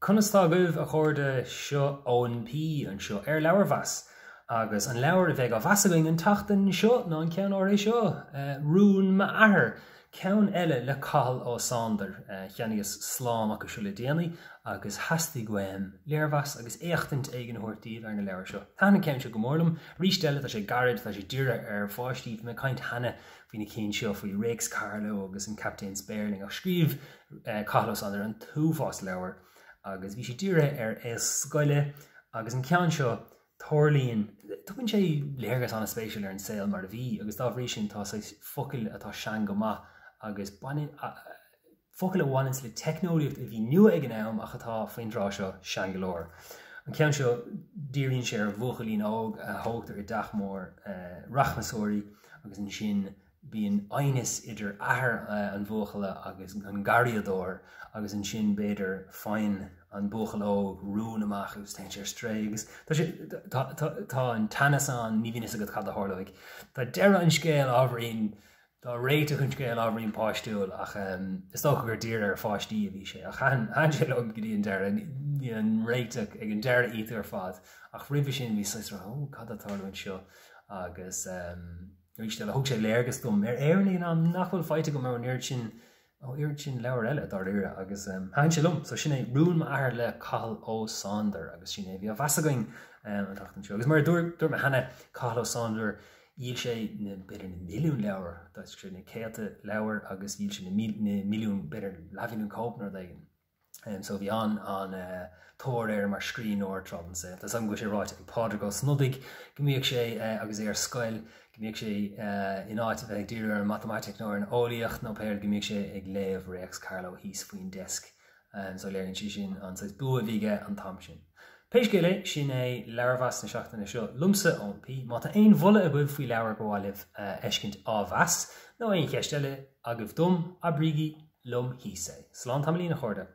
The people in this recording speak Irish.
Conastá goibh a chuirde seo ón P an seo Leabhar-mheas agus an leabhar a bheith go bhasagaing an tachtain seo ná an ceann áirí seo Leabhar-mheas ceann eile le Cathal ó Sandair cheannaíos slám agus siúla déanaí agus heastaí goim Leabhar-mheas agus éachtant ag an thuirtíomh ar na leabhar seo. Tána ceann seo go mórlam rísteile tá sé garid tá sé dúire ar fáistíomh me caint hana hína cén seo faoi Rex Carlo agus an Captain Sperling ach scríomh Cathal ó Sandair an túfás leabhar agus bhí sé dúire ar scoile agus an ceann seo Thorlíonn, tugann sé léargas an spéisiúil ar an saoil mar a bhí agus dá bhrí sin tá focail atá sean go maith agus focail a bhhainint le technoliacht a bhí nua ag an am ach atá faoin rá seo sean go leor. An ceann seo díríonn sé ar bhuachalín óg a thógtar i dteachmór rachmasóirí agus an sin bíon ainis idir athair an bhuachala agus an gariadóir agus an sin beidir fáin an buchal óg rún amach agus tein sé strégus. Tá an tanasán ní bhínas agad cad a thorlaigh. Tá deire an scéal ábhríonn Tá réiteach an scéal ábhríonn páistúil ach is tócha gur dír ar fáistí a bhí sé. Ach an sé le go dtí an deire ní an réiteach ag an deire iad ar fad ach ribh sin bhí sisra ó cad a tarlainn seo agus ríiste le thug sé léargas dom ar éirnaí an nachfuil feite go mar an irid sin leabhar eile dar ire agus hain sé lom, so sin é Leabhar-mheas le Cathal ó Sandair agus sin é bhí a bhasagaing an tachtain seo. Agus mar dúir me hana Cathal ó Sandair íl sé beidir na milliún leabhar, tá sé na céalta leabhar agus íl sé na milliún beidir leabhíún cópnar daigen. So bhí an tóir ar mar scrín óir trodan sé. Tás an go sé ráit ag pádraig go snodaigh, gomíoh sé agus é ar scoil, gomíoh sé in áit a bheith dúir ar matematic nó ar an óíocht nó péir gomíoh sé ag léamh Rex Carlo híos faoin desk. So léironn si sin an bu a bhíige an tam sin. Péis géile sin é Leabhar-mheas na seachtainna seo lumsa ón P, má tá aon bhulla a bhuibh faoi leabhar go bhfuilibh eiscint á bheas, nó aon cheistile a goibh dom a brígi Leabhar-mheas. Slán tamlí na chuirde.